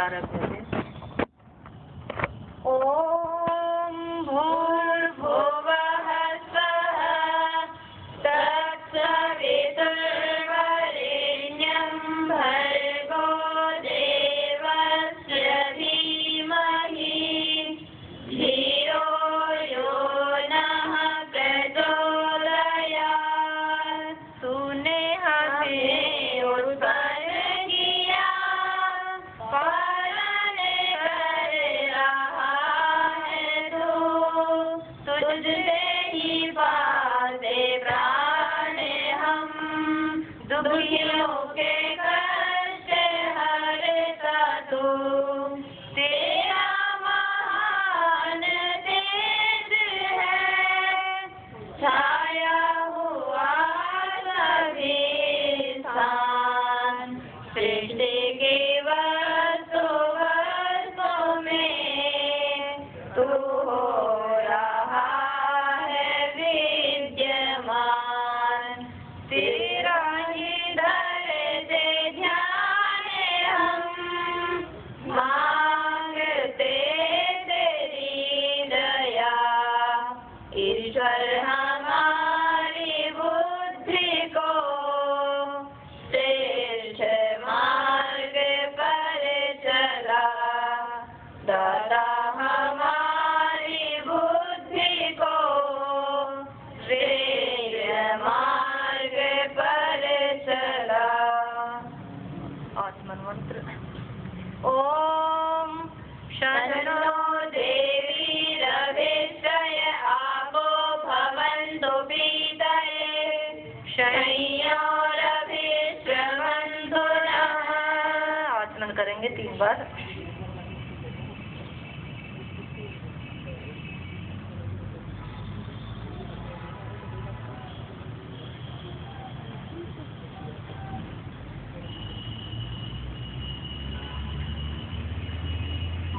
प्रारब्ध से। ओम भूर्भुवः स्वः तत्सवितुर्वरेण्यं भर्गो देवस्य धीमहि धियो यो नः प्रचोदयात्। तूने हमें उत्पन्न किया, पालन कर रहा है तू, तुझसे ही पाते प्राण हम, दुखियों के कष्ट हरता तू। तेरा महान तेज है, छाया हुआ सभी स्थान, सृष्टि के वस्तुओं में तू हो रहा है विद्यमान। तेरा ही धरते ध्यान हम, मांगते तेरी दया। ईश्वर हमारी बुद्धि को श्रेष्ठ मार्ग पर चला, दाता हमारी बुद्धि को श्रेष्ठ मार्ग पर चला। आत्मन मंत्र। ओम शरणो देवी रविश्रय आपो भवन्तु पीतये, शय्यो रविश्रवन्तु नः। आचमन करेंगे 3 बार।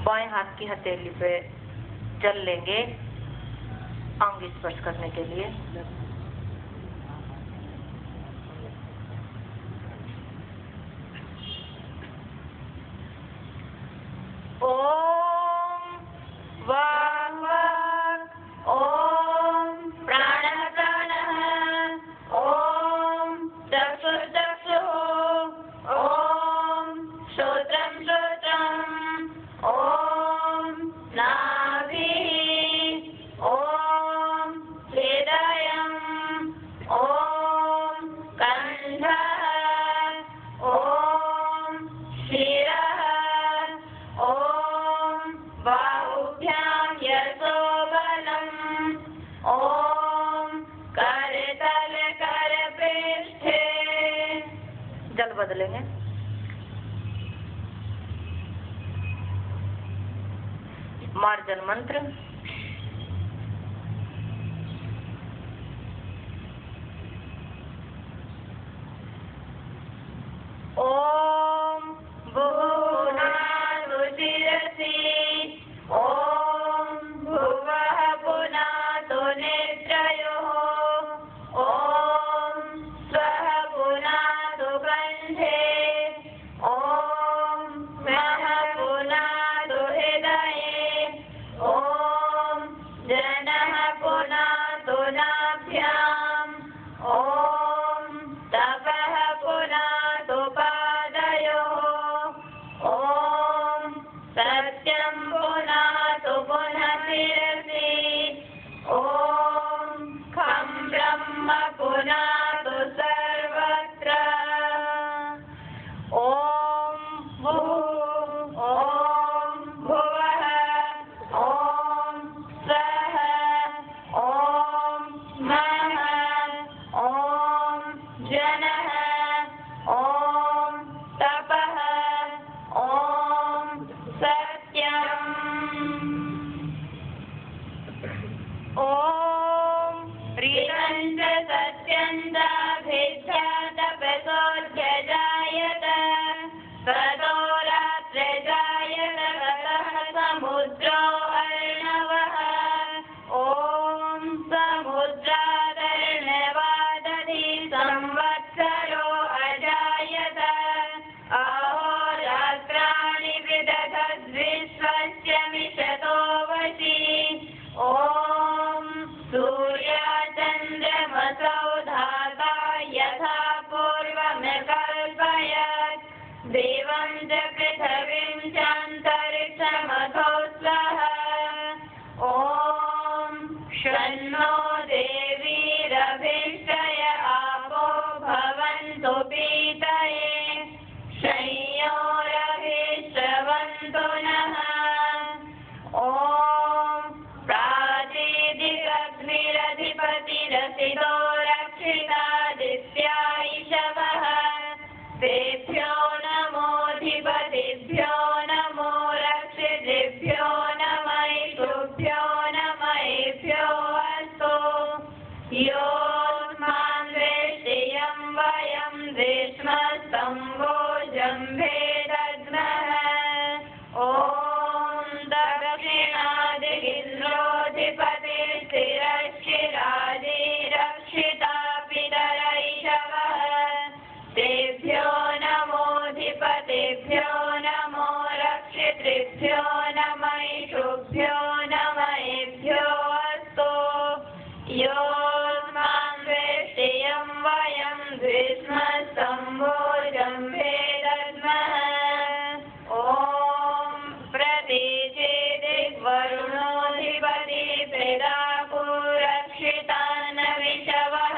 बाएं हाथ की हथेली पे जल लेंगे अंग स्पर्श करने के लिए। ओम वाक् वाक्, ओम प्राणः प्राणः, ओम चक्षुः चक्षुः, ओम श्रोत्रं श्रोत्रम्, ओम नाभिः, ओम हृदयम्, ओम कण्ठः, ओम शिरः, ओम बाहुभ्यां यशो बलम्, ओम करतल करपृष्ठे। जल बदलेंगे। मार्जन मंत्र। ओम भुवनातु शिरसि, ओम भुवः पुनातु नेत्रयोः, ओम स्वः पुनातु कण्ठे, ओम महः पुनातु हृदये, ओम कुर्वन्तु नः। ॐ प्राचीदिगग्निरधिपतिरसितो रक्षितादित्या इषवः। तेभ्यो नमोऽधिपतिभ्यो नमो रक्षितृभ्यो नमैषुभ्यो नमैभ्यो अस्तु। योऽस्मान् वेष्टियं वयं द्विष्मस्तम्भोजम्भे दद्मः। ॐ दक्षिणादिगिन्द्रोऽधिपतिस्थिरश्चिरादिरक्षिता पितरैषवः। तेभ्यो नमोऽधिपतिभ्यो नमो रक्षितृभ्यो नमैषुभ्यो नमैभ्यो अस्तु। योऽस्मान् वेष्टियं वयं द्विष्मस्तम्भोजम्भे दद्मः। ॐ प्रतीचेदिग्वरुणोऽधिपति पितापुरक्षितान्नविषवः।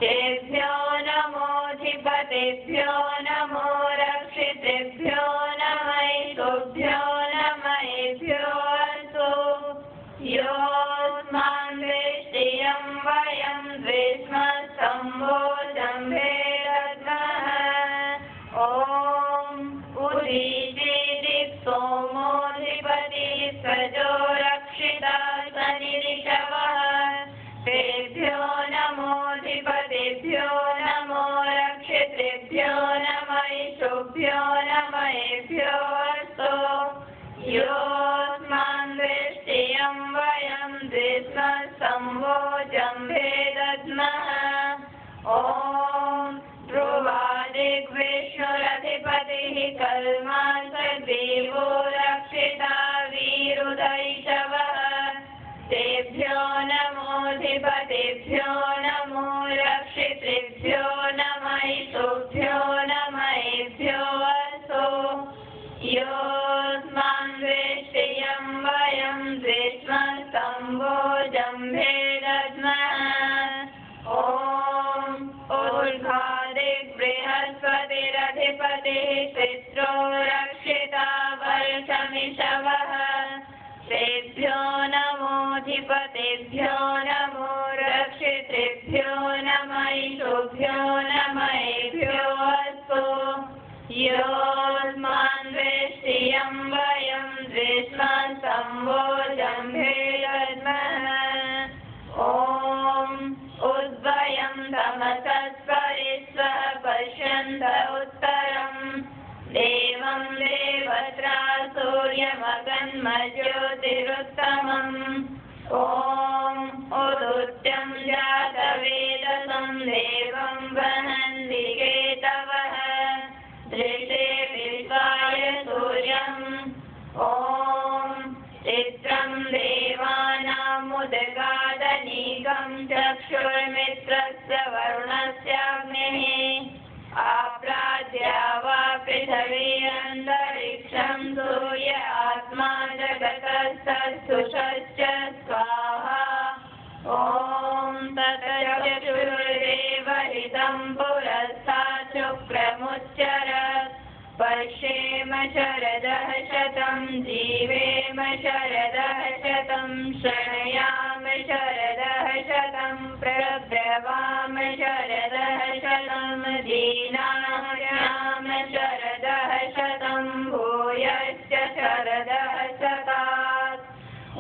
तेभ्यो नमोऽधिपतिभ्यो नमो रक्षितृभ्यो नमैषुभ्यो नमैभ्यो अस्तु। योऽस्मान् वेष्टियं वयं द्विष्मस्तम्भोजम्भे दद्मः। ॐ उदीचेदिक्सोमोऽधिपति सजो रक्षिता शनिरिषवः। तेभ्यो नमोऽधिपतिभ्यो नमो रक्षितृभ्यो नमैषुभ्यो नमैभ्यो अस्तु। योऽस्मान् वेष्टियं वयं द्विष्मस्तम्भोजम्भे दद्मः। ॐ ध्रुवादिग्विष्णुरधिपतिः कल्मासदेवो रक्षिता वीरुदैषवः। तेभ्यो नमोऽधिपतिभ्यो नमो रक्षितृभ्यो नमैषुभ्यो नमैभ्यो अस्तु। योऽस्मान् वेष्टियं वयं द्विष्मस्तम्भोजम्भे दद्मः। ॐ ऊर्ध्वादिग्बृहस्पतिरधिपतिः पित्रो रक्षिता वर्षमिषवः। तेभ्यो नमोऽधिपतिभ्यो नमो रक्षितृभ्यो नमैषुभ्यो नमैभ्यो अस्तु। योऽस्मान् वेष्टियं वयं द्विष्मस्तम्भोजम्भे दद्मः। ॐ उद्वयं तमसस्परिष्वः पश्यन्त उत्तरम्। देवं देवत्रा सूर्यमगन्मज्योतिरुत्तमम्। ॐ उदुत्यं जातवेदसं देवं वहन्ति केतवः। दृशे विश्वाय सूर्यम्। ॐ चित्रं देवानामुदगादनीकं चक्षुर्मित्रस्य वरुणस्याग्निः। आप्राद्या वा पृथिवी अन्तरिक्षं सूर्य आत्मा जगतस्तत्सुषश्च स्वाहा। ॐ ततश्चक्षुर्देवहितं पुरस्तात् शुक्रमुच्चरत्। पश्येम शरदः शतं जीवेम शरदः शतं शृणुयाम शरदः शतं प्रब्रवाम शरदः शतं दीनायाम शरदः शतं भूयश्च शरदः शतात्। ॐ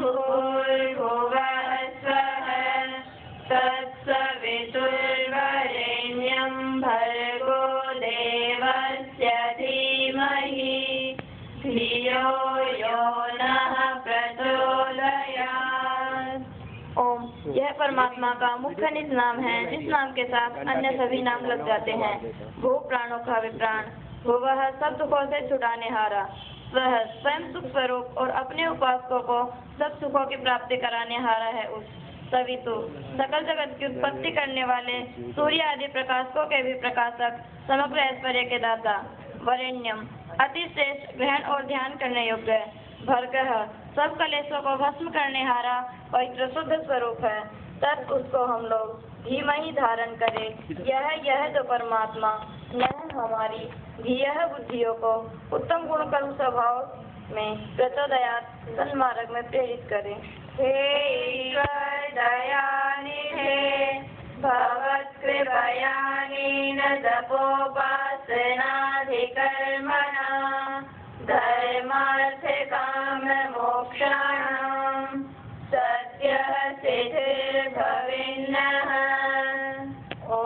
भूर्भुवः स्वः तत्सवितुर्वरेण्यं भर्गो देवस्य धीमहि धियो यो नः प्रचोदयात्। ओम, यह परमात्मा का मुख्य निज नाम है। इस नाम के साथ अन्य सभी नाम लग जाते हैं। भू प्राणों का विप्राण, भुवः सब दुखों से छुड़ाने हारा, स्वः स्वयं सुख स्वरूप और अपने उपासकों को सब सुखों की प्राप्ति कराने हारा है उस। सवितु सकल जगत की उत्पत्ति करने वाले, सूर्य आदि प्रकाशकों के भी प्रकाशक, समग्र ऐश्वर्य के दाता। वरेण्यम अति श्रेष्ठ, ग्रहण और ध्यान करने योग्य। भर्गः सब कलेशों को भस्म करने हारा पवित्र शुद्ध स्वरूप है। तब उसको हम लोग धीमहि धारण करें। यह जो परमात्मा हमारी धियः बुद्धियों को उत्तम गुण कर्म स्वभाव में प्रचोदयात् सन्मार्ग में प्रेरित करें। हे ईश्वर दयानिधे भवत्कृपयानेन तपोपासनाधिकर्मणा धर्मार्थकाममोक्षाणां सद्यः सिद्धिर्भवेन्नः। ॐ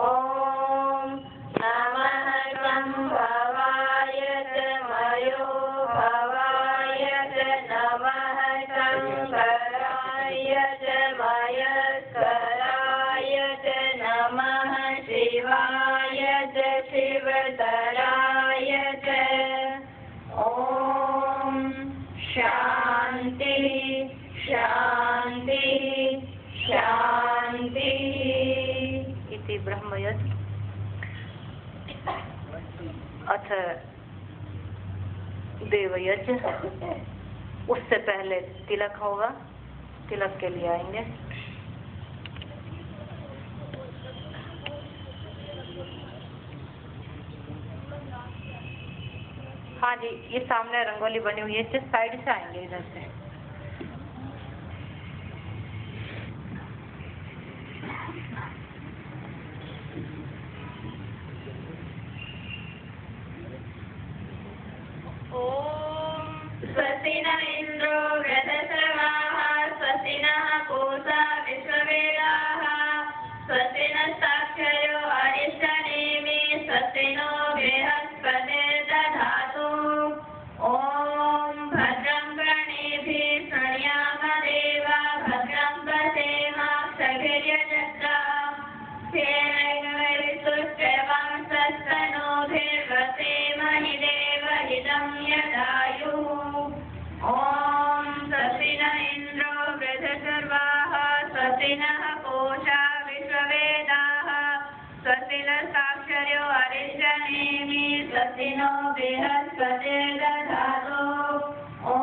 नमः सम्भवाय च मयो भवाय च नमः शङ्कराय च मयस्कराय च नमः शिवाय च शिवतराय च। ॐ शान्ति शान्ति शान्ति इति ब्रह्मयज्ञ। अथ देवयज्ञ। उससे पहले तिलक होगा, तिलक के लिए आएंगे। हाँ जी, ये सामने रंगोली बनी हुई है, जिस साइड से आएंगे इधर से। स्वस्ति न इंद्रो वृद्धश्रवाः स्वस्ति नः पूषा विश्ववेदाः स्वस्ति नस्ताक्षरो अरिष्टनेमि स्वस्ति नो बृहस्पतिर्दधातु। ॐ भद्रं कर्णेभिः शृणुयाम देवा भद्रं पश्येमाक्षभिर्यजत्राः स्थिरैर्विष्टुष्टवंशस्तनूभिर्वसेमहि देवहितं यदायुः। ॐ स्वस्ति न इन्द्रो वृद्धश्रवाः स्वस्ति नः पूषा विश्ववेदाः स्वस्ति नस्ताक्षरो अरिष्टनेमि स्वस्ति नो बृहस्पतिर्दधातु। ॐ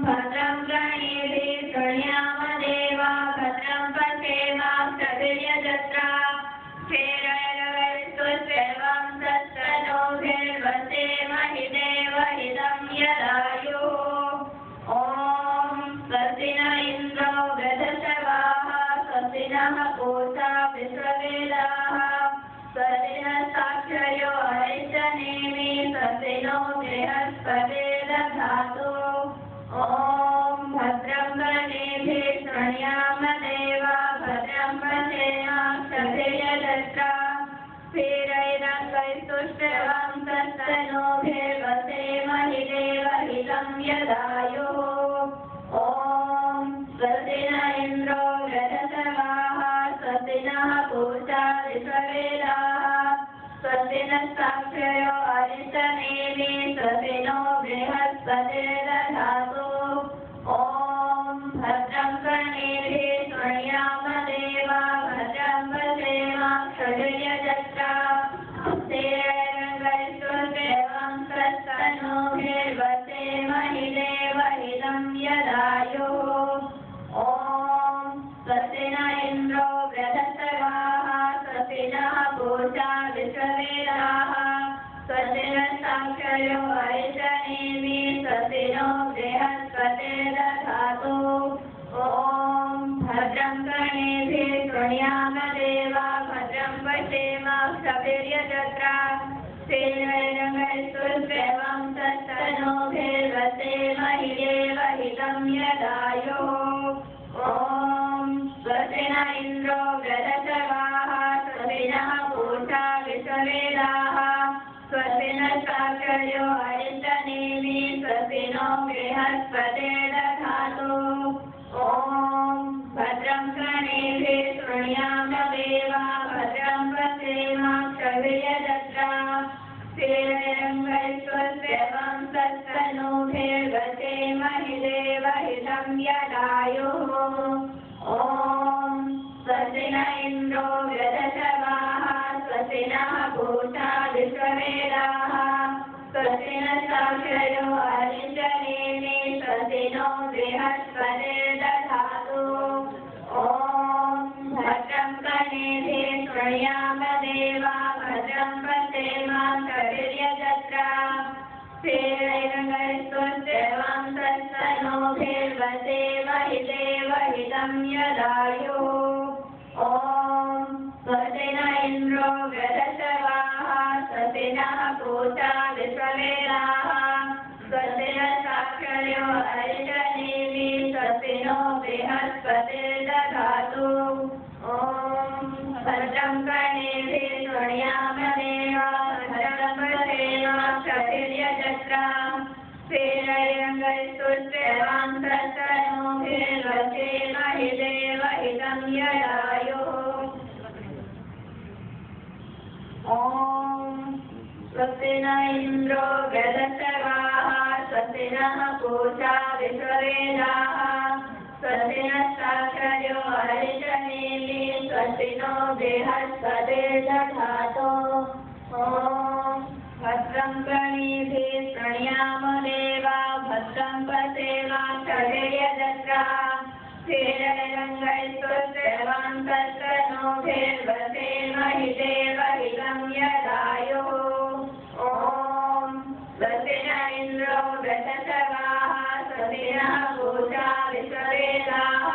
भद्रं कर्णेभिः शृणुयाम देवा भद्रं पश्येमाक्षभिर्यजत्राः स्थिरैर्विष्टुष्टवंशस्तनूभिर्वसेमहि देवहितं यदायुः। ॐ स्वस्ति न इन्द्रो वृद्धश्रवाः स्वस्ति नः पूषा विश्ववेदाः स्वस्ति नस्ताक्षरो अरिष्टनेमि स्वस्ति नो बृहस्पतिर्दधातु। ॐ भद्रं कर्णेभिः शृणुयाम देवा भद्रं पश्येमाक्षभिर्यजत्राः स्थिरैर्विष्टुष्टवंशस्तनूभिर्वसेमहि देवहितं यदायुः। ॐ स्वस्ति न इन्द्रो वृद्धश्रवाः स्वस्ति नः पूषा विश्ववेदाः स्वस्ति नस्ताक्षरो अरिष्टनेमि स्वस्ति नो बृहस्पतिर्दधातु। ॐ भद्रं कर्णेभिः शृणुयाम देवा भद्रं पश्येमाक्षभिर्यजत्राः स्थिरैर्विष्टुष्टवंशस्तनूभिर्वसेमहि देवहितं यदायुः। ॐ स्वस्ति न इन्द्रो वृद्धश्रवाः स्वस्ति नः पूषा विश्ववेदाः स्वस्ति नस्ताक्षरो अरिष्टनेमि स्वस्ति नो बृहस्पतिर्दधातु। ॐ भद्रं कर्णेभिः शृणुयाम देवा भद्रं पश्येमाक्षभिर्यजत्राः स्थिरैर्विष्टुष्टवंशस्तनूभिर्वसेमहि देवहितं यदायुः। ॐ स्वस्ति न इन्द्रो वृद्धश्रवाः स्वस्ति नः पूषा विश्ववेदाः स्वस्ति नस्ताक्षरो अरिष्टनेमि स्वस्ति नो बृहस्पतिर्दधातु। ॐ भद्रं कर्णेभिः शृणुयाम देवा भद्रं पश्येमाक्षभिर्यजत्राः स्थिरैर्विष्टुष्टवंशस्तनूभिर्वसेमहि देवहितं यदायुः। ॐ स्वस्ति न इन्द्रो वृद्धश्रवाः स्वस्ति नः पूषा विश्ववेदाः स्वस्ति नस्ताक्षरो अरिष्टनेमि स्वस्ति नो बृहस्पतिर्दधातु। ॐ भद्रं कर्णेभिः शृणुयाम देवा भद्रं पश्येमाक्षभिर्यजत्राः तत्सनोभिर्वसेमहिदेवहितं यदायुः। ॐ स्वस्ति न इन्द्रो वृद्धश्रवाः स्वस्ति नः पूषा विश्ववेदाः स्वस्ति न साक्षर्यो अरिष्टनेमि स्वस्ति नो बृहस्पतिर्दधातु। ॐ भद्रं कर्णेभिः शृणुयाम देवा भद्रं पश्येमाक्षभिर्यजत्राः स्थिरैरङ्गैस्तुष्टवान्तस्तनोभिर्वसेमहिदेवहितं यदायुः। ॐ स्वस्ति न इन्द्रो वृद्धश्रवाः स्वस्ति नः पूषा विश्ववेदाः स्वस्ति नः साक्षर्यो अरिष्टनेमि स्वस्ति नो बृहस्पतिर्दधातु। ॐ भद्रं कर्णेभिः शृणुयाम देवा भद्रं पश्येमाक्षभिर्यजत्राः स्थिरैरङ्गैस्तुष्टवान्तस्तनोभिर्वसेमहिदेवहितं यदायुः। ॐ स्वस्ति न इन्द्रो वृद्धश्रवाः स्वस्ति नः पूषा विश्ववेदाः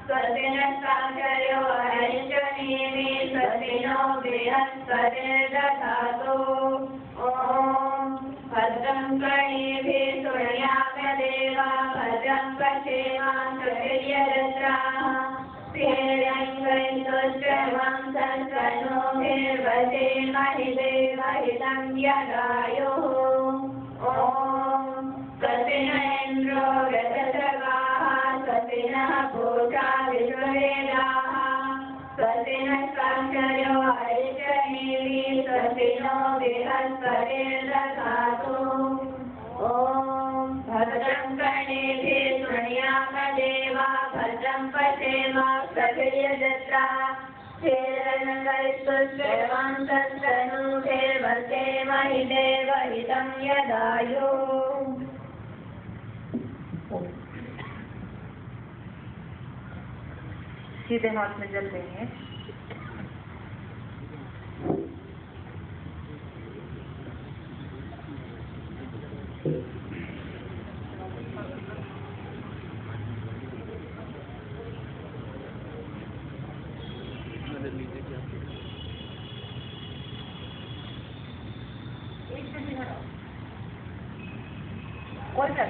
स्वस्ति नः साक्षर्यो अरिष्टनेमि स्वस्ति नो बृहस्पतिर्दधातु। ॐ भद्रं कर्णेभिः शृणुयाम देवा भद्रं पश्येमाक्षभिर्यजत्राः स्थिरैरङ्गैस्तुष्टवान्तस्तनोभिर्वसेमहिदेवहितं यदायुः। ॐ स्वस्ति न इन्द्रो वृद्धश्रवाः स्वस्ति नः पूषा विश्ववेदाः स्वस्ति नः साक्षर्यो अरिष्टनेमि स्वस्ति नो बृहस्पतिर्दधातु। ॐ भद्रं कर्णेभिः शृणुयाम देवा भद्रं पश्येमाक्षभिर्यजत्राः स्थिरैरङ्गैस्तुष्टवान्तस्तनोभिर्वसेमहिदेवहितं यदायुः। सीधे हाथ में जल देंगे। और क्या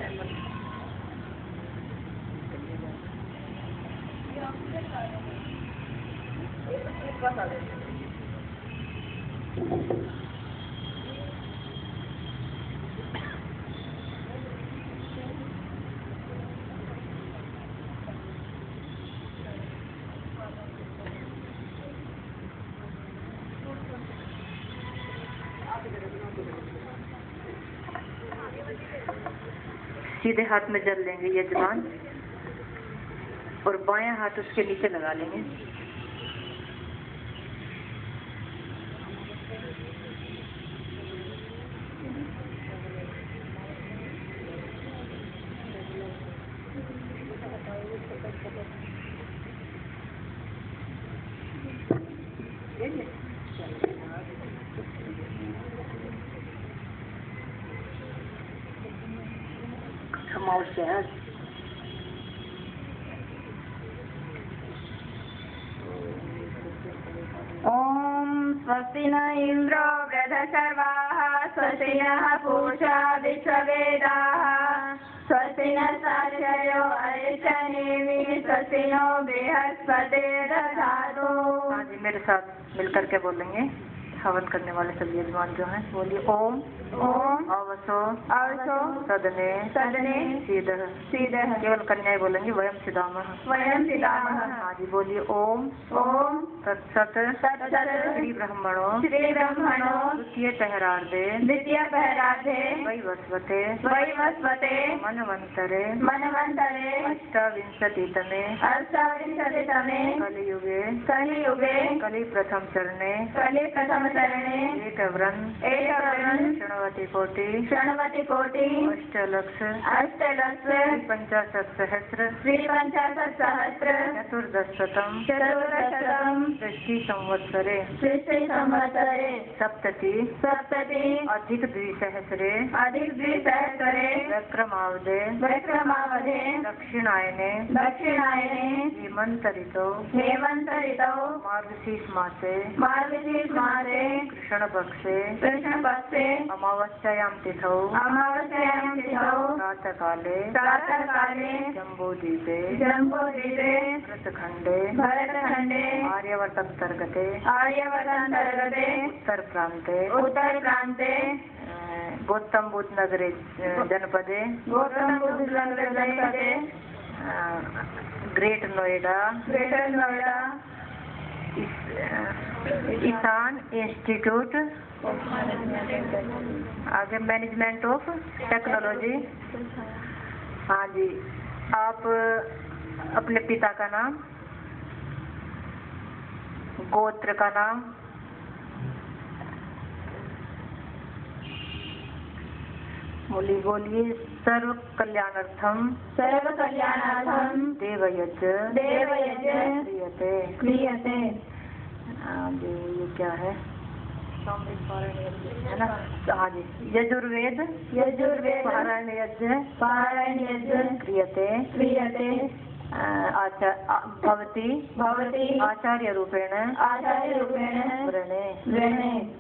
सीधे हाथ में जल लेंगे यजमान और बायां हाथ उसके नीचे लगा लेंगे। Emotions. ॐ स्वस्ति न इन्द्रो वृद्धश्रवाः स्वस्ति नः पूषा विश्ववेदाः स्वस्ति नः साक्षर्यो अरिष्टनेमि स्वस्ति नो बृहस्पतिर्दधातु। हाँ जी, मेरे साथ मिलकर के बोलेंगे। हवन करने वाले सभी यजमान जो हैं बोलिए ओम ओम अवसो अवसो सदने सदने सीधः सीधः। केवल कन्याएं बोलेंगी वयम सिदामः। वयम सिदामः। हाँ जी, बोलिए ओम ओम तत्सत तत्सत् श्री ब्रह्मणो श्री ब्रह्मणो द्वितीय पहरार्धे द्वितीय पहरार्धे वैवस्वते वैवस्वते मनवन्तरे मनवन्तरे अष्टाविंशतितमे अष्टाविंशतितमे कलियुगे कलियुगे कलि प्रथम चरणे कलि प्रथम चरणे एकव्रन् शृण्वति कोटि अष्टलक्ष 8,50,000 श्रीपञ्चाशत्सहस्र चतुर्दशशतं सृष्टि संवत्सरे सप्तति अधिक द्विसहस्रे विक्रमावधे दक्षिणायने हेमंत ऋतौ मार्गशीर्ष मासे कृष्ण पक्षे अमावास्यायां तिथौ प्रातःकाले जम्बूद्वीपे भरतखण्डे आर्यावर्तन्तर्गते उत्तर प्रान्ते गौतम बुद्ध नगरे जनपदे ग्रेट नोएडा ईशान इंस्टीट्यूट आगे मैनेजमेंट ऑफ टेक्नोलॉजी। हाँ जी, आप अपने पिता का नाम, गोत्र का नाम, बोलिए। सर्व कल्याणार्थम देवयज क्रियते। हाँ जी, ये क्या है? है ना? हाँ जी, यजुर्वेद पारायण यज्ञ क्रियते। अच्छा, भवती आचार्य रूपेण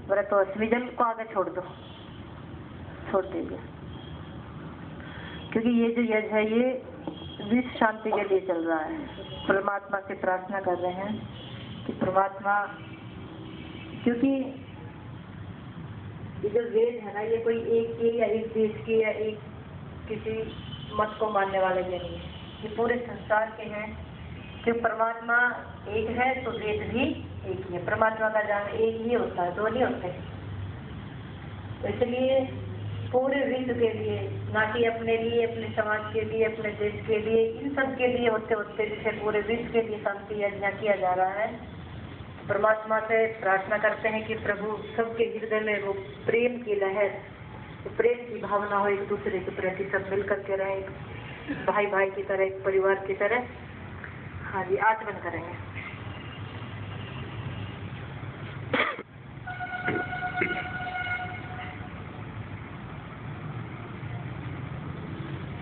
व्रतो विजल को आगे छोड़ दीजिए, क्योंकि ये जो यज्ञ है ये विश्व शांति के लिए चल रहा है। परमात्मा से प्रार्थना कर रहे हैं कि परमात्मा, क्योंकि ये जो वेद है ना, ये कोई एक के या एक देश के या एक किसी मत को मानने वाले के नहीं है, ये पूरे संसार के हैं। कि परमात्मा एक है तो वेद भी एक ही है। परमात्मा का ज्ञान एक ही होता है, दो नहीं होते। तो इसलिए पूरे विश्व के लिए, ना कि अपने लिए, अपने समाज के लिए, अपने देश के लिए, इन सब के लिए होते होते जिसे पूरे विश्व के लिए शांति यज्ञ किया जा रहा है। परमात्मा से प्रार्थना करते हैं कि प्रभु सबके हृदय में वो प्रेम की लहर, प्रेम की भावना हो, एक दूसरे के प्रति सब मिल करके रहे, भाई भाई की तरह, एक परिवार की तरह। हाँ जी, आचमन करेंगे।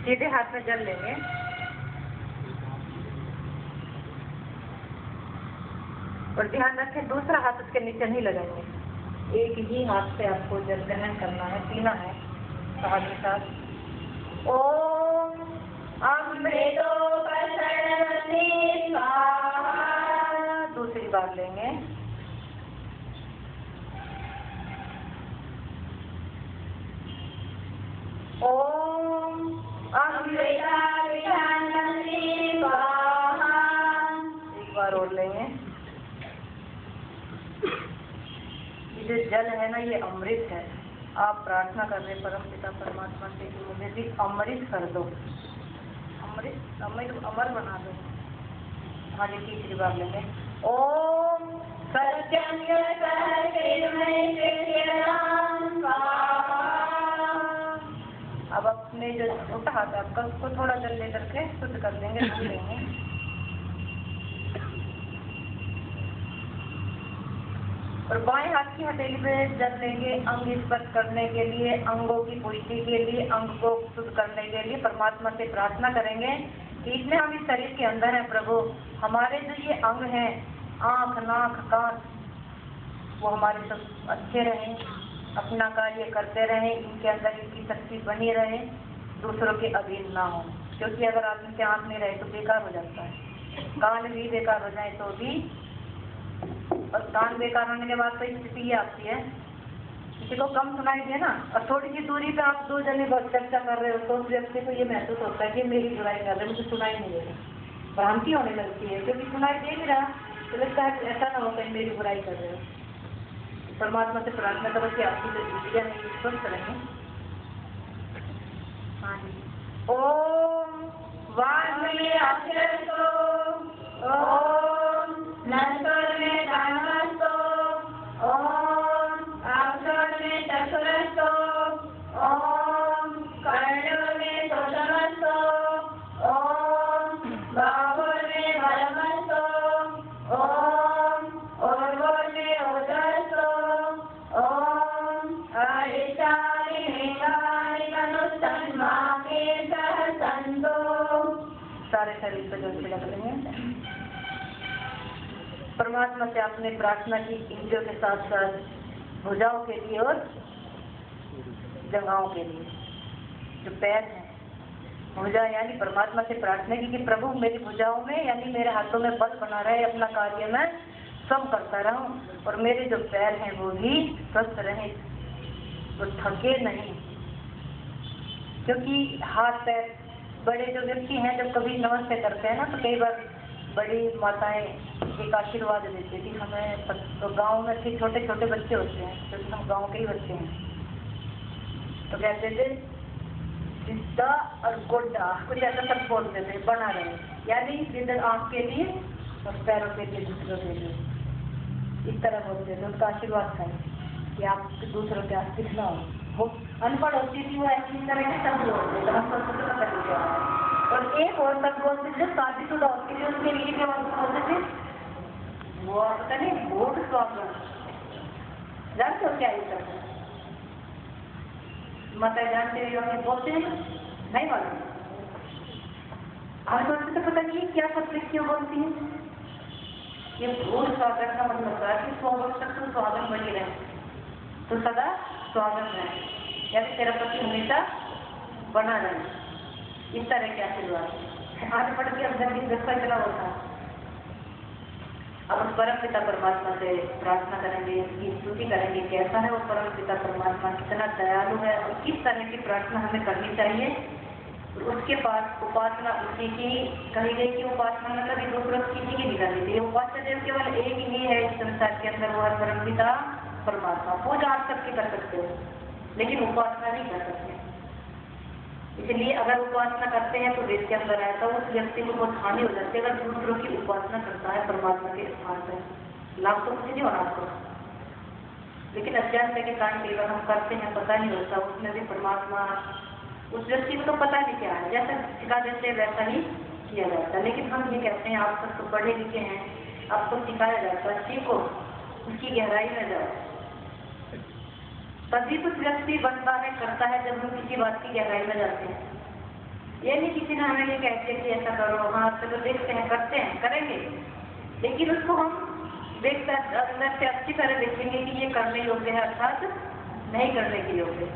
सीधे हाथ में जल लेंगे और ध्यान रखें दूसरा हाथ उसके नीचे नहीं लगाएंगे, एक ही हाथ से आपको जल ग्रहण करना है, पीना है साथ के साथ। ओम अमृतोपसरणमते स्वाहा। दूसरी बार लेंगे। ओम एक बार और लेंगे। ये जो जल है ना, ये अमृत है। आप प्रार्थना कर रहे परम पिता परमात्मा से कि मुझे भी अमृत कर दो, अमृत अमर बना दो। हाँ जी, तीसरी बार लेंगे। ओम सत्यम अब अपने जो छोटा हाथ है आपका, उसको थोड़ा जल ले करके शुद्ध कर लेंगे, धो लेंगे। और बाएं हाथ की हथेली पे जल लेंगे अंग स्पर्श करने के लिए, अंगों की पुष्टि के लिए, अंग को शुद्ध करने के लिए। परमात्मा से प्रार्थना करेंगे कि इसमें हम इस शरीर के अंदर है प्रभु, हमारे जो ये अंग हैं, आँख, नाक, कान, वो हमारे सब अच्छे रहें, अपना कार्य करते रहें, इनके अंदर इनकी शक्ति बनी रहे, दूसरों के अधीन ना हो। क्योंकि अगर आदमी के आँख नहीं रहे तो बेकार हो जाता है, कान भी बेकार हो जाए तो भी, और कान बेकार होने के बाद तो स्थिति ये आती है, किसी को कम सुनाई दे ना, और थोड़ी सी दूरी पे आप दो जने बहुत चर्चा कर रहे हो तो उस व्यक्ति को ये महसूस होता है कि मेरी बुराई कर रहे, मुझे सुनाई नहीं दे रहा, भ्रांति होने लगती है, क्योंकि सुनाई दे नहीं रहा तो लगता है ऐसा ना हो कहीं मेरी बुराई कर रहे हो। परमात्मा से प्रार्थना करो कि आपकी जो इंद्रियां हैं ये स्वस्थ रहें। हाँ जी। ओम वाग्मे अक्षरस्तो, ओम नंतर में दानस्तो, ओम अक्षर में चक्षुरस्तो, ओम कर्ण में सोतमस्तो, ओम बाहुर में बलमस्तो, ओम उर्वर में उदरस्तो, ओम अरिष्टानि मेघानि मनुष्यन्माके सारे शरीर पे जल छिड़क लेंगे। परमात्मा से आपने प्रार्थना की इंद्रियों के साथ साथ भुजाओं के लिए और जंघाओं के लिए। जो पैर हैं, भुजा यानी परमात्मा से प्रार्थना की कि प्रभु मेरी भुजाओं में यानी मेरे हाथों में बल बना रहे, अपना कार्य मैं सब करता रहूं, और मेरे जो पैर हैं वो भी स्वस्थ रहे, वो थके नहीं। क्योंकि हाथ पैर बड़े जो व्यक्ति हैं जब कभी नमस्ते करते हैं ना, तो कई बार बड़ी माताएं एक आशीर्वाद देती थी हमें। तो गांव में फिर छोटे छोटे बच्चे होते हैं, क्योंकि हम गांव के ही बच्चे हैं, तो कहते थे सिद्धा और गोड्डा, कुछ ऐसा सब बोलते थे, बना रहे, यानी इधर आंख के लिए और पैरों के लिए, दूसरों के लिए, इस तरह बोलते थे। उनका आशीर्वाद था कि आप दूसरों के हाथ दिखना हो। वो अनपढ़ होती थी, वो ऐसी तरह के शब्द बोलते थे, हम सोचते थे पता क्या। और एक और शब्द बोलते थे शादीशुदा होती थी, उसके लिए क्या बोलते थे, वो पता नहीं बोर्ड स्वागत, जानते हो क्या ये शब्द? माता जानते हो बोलते हैं, नहीं मालूम। हम सोचते थे पता नहीं क्या शब्द क्यों बोलती है। ये भूल स्वागत का मतलब था कि स्वागत तक तो स्वागत बनी रहे, तो सदा स्वागत रहे, यानी तेरा पति हमेशा बना रहे, इस तरह के आशीर्वाद। आज पढ़ के अंदर की दस्ता चला होता। अब उस परम पिता परमात्मा से प्रार्थना करेंगे, इसकी स्तुति करेंगे, कैसा है वो परम पिता परमात्मा, कितना दयालु है, और किस तरह की प्रार्थना हमें करनी चाहिए। उसके पास उपासना उसी की कही गई कि उपासना मतलब ये दूसरों किसी की नहीं करनी चाहिए। उपास्य देव केवल एक ही है इस संसार के अंदर, वो है परम पिता परमात्मा। पूजा आप सबके कर सकते हो, लेकिन उपासना नहीं कर सकते। इसलिए अगर उपासना करते हैं तो वेद के अंदर आया था उस व्यक्ति को बहुत हानि हो जाती है। अगर दूसरों की उपासना करता है परमात्मा के स्थान पर, लाभ तो कुछ नहीं होना आपको, लेकिन अज्ञानता के कारण केवल हम करते हैं, पता नहीं होता उसमें भी परमात्मा, उस व्यक्ति को तो पता नहीं क्या है, जैसा सिखा देते हैं वैसा ही किया जाता है। लेकिन हम ये कहते हैं आप सब तो पढ़े लिखे हैं, आपको सिखाया जाता है, सीखो, उसकी गहराई में जाओ, तभी कुछ व्यक्ति बनता है, करता है जब हम किसी बात की गहराई में जाते हैं। ये नहीं किसी ने हमें ये कहते कि ऐसा करो, हाँ चलो देखते हैं, करते हैं, करेंगे, लेकिन उसको हम देखते अंदर से अच्छी तरह देखेंगे कि ये करने योग्य है अर्थात नहीं करने के योग्य।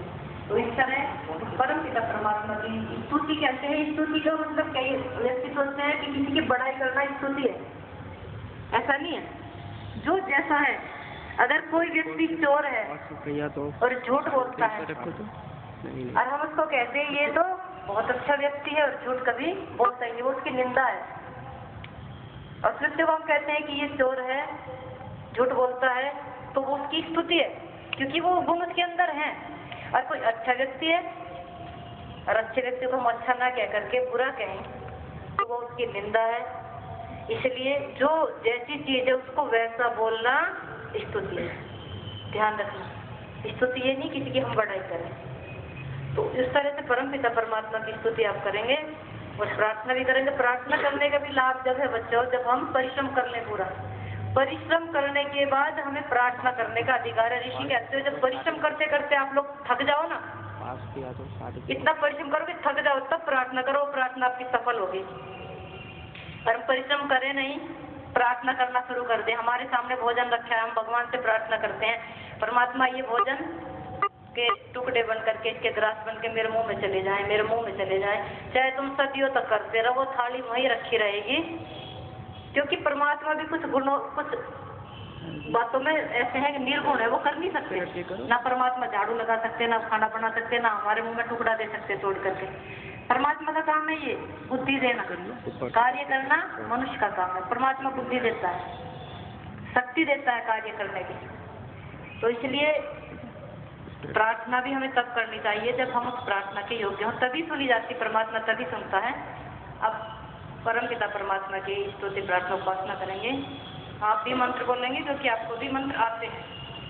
तो इस तरह परम पिता परमात्मा की स्तुति कहते हैं। स्तुति का मतलब कई व्यक्ति सोचते हैं कि किसी की बड़ाई करना स्तुति है, ऐसा नहीं है। जो जैसा है, अगर कोई व्यक्ति चोर है और झूठ बोलता है और हम उसको कहते हैं ये तो बहुत अच्छा व्यक्ति है और झूठ कभी बोलता ही नहीं, वो उसकी निंदा है। और फिर जब हम कहते हैं कि ये चोर है, झूठ बोलता है, तो वो उसकी स्तुति है, क्योंकि वो गुण उसके अंदर है। और कोई अच्छा व्यक्ति है और अच्छे व्यक्ति को हम अच्छा ना कह करके बुरा कहें तो वो उसकी निंदा है। इसलिए जो जैसी चीज है उसको वैसा बोलना स्तुति है। ध्यान रखना, स्तुति ये नहीं किसी की हम बड़ाई करें। तो इस तरह से परम पिता परमात्मा की स्तुति आप करेंगे और प्रार्थना भी करेंगे। प्रार्थना करने का भी लाभ जब है बच्चों, जब हम परिश्रम कर लें, पूरा परिश्रम करने के बाद हमें प्रार्थना करने का अधिकार है। ऋषि कहते हो जब परिश्रम करते करते आप लोग थक जाओ ना, इतना परिश्रम करोगे थक जाओ, तब प्रार्थना करो, प्रार्थना आपकी सफल होगी। पर परिश्रम करें नहीं, प्रार्थना करना शुरू कर दे। हमारे सामने भोजन रखा है, हम भगवान से प्रार्थना करते हैं, परमात्मा ये भोजन के टुकड़े बन करके, इसके ग्रास बन के मेरे मुंह में चले जाएं, मेरे मुंह में चले जाएं। चाहे तुम सदियों तक करते रहो, थाली वहीं रखी रहेगी। क्योंकि परमात्मा भी कुछ गुणों, कुछ बातों में ऐसे हैं कि निर्गुण है, वो कर नहीं सकते ना। परमात्मा झाड़ू लगा सकते, ना खाना बना सकते, ना हमारे मुंह में टुकड़ा दे सकते तोड़ करके। परमात्मा का काम है ये बुद्धि देना, कार्य करना मनुष्य का काम है। परमात्मा बुद्धि देता है, शक्ति देता है कार्य करने की। तो इसलिए प्रार्थना भी हमें तब करनी चाहिए जब हम उस प्रार्थना के योग्य हों, तभी सुनी जाती परमात्मा, तभी सुनता है। अब परम पिता परमात्मा की स्तुति प्रार्थना उपासना करेंगे। आप भी मंत्र बोलेंगे क्योंकि आपको भी मंत्र आते हैं,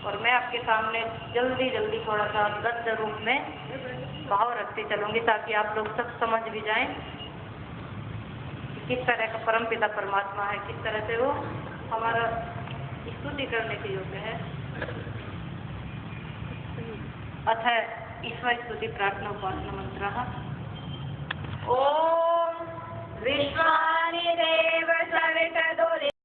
और मैं आपके सामने जल्दी जल्दी थोड़ा सा गद्य रूप में भाव रखते चलूंगी ताकि आप लोग सब समझ भी जाएं किस तरह का परम पिता परमात्मा है, किस तरह से वो हमारा स्तुति करने के योग्य है। अतः ईश्वर स्तुति प्रार्थना उपासना मंत्र। ओम विश्वास